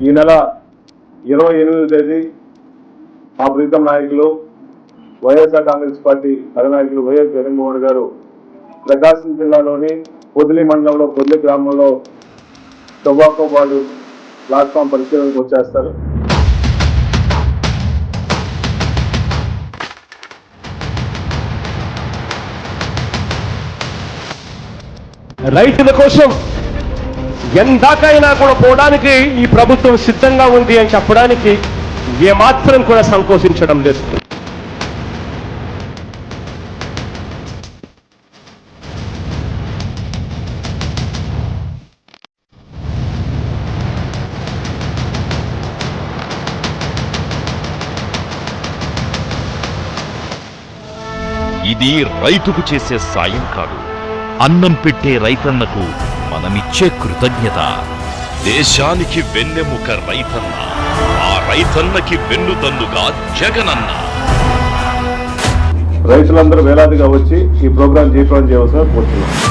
ఈ నెల 28వ తేదీ మా ప్రీతం నాయకులు వైఎస్ఆర్ కాంగ్రెస్ పార్టీ అధినాయకులు వైఎస్ జగన్మోహన్ గారు ప్రకాశం జిల్లాలోని పొదిలి మండలంలో పొదిలి గ్రామంలో టొబాకో బార్డు ప్లాట్ఫామ్ పరిశీలనకు వచ్చేస్తారు. రైతుల కోసం ఎందాకైనా కూడా పోవడానికి ఈ ప్రభుత్వం సిద్ధంగా ఉంది అని చెప్పడానికి ఏమాత్రం కూడా సంకోచించడం లేదు. ఇది రైతుకు చేసే సాయం కాదు, అన్నం పెట్టే రైతన్నకు మనమిచ్చే కృతజ్ఞత. దేశానికి వెన్నెముక రైతన్న, ఆ రైతన్నకి వెన్నుదన్నుగా జగనన్న. రైతులందరూ వేలాదిగా వచ్చి ఈ ప్రోగ్రాం జయప్రదం చేయవలసిన కోరుతున్నాం.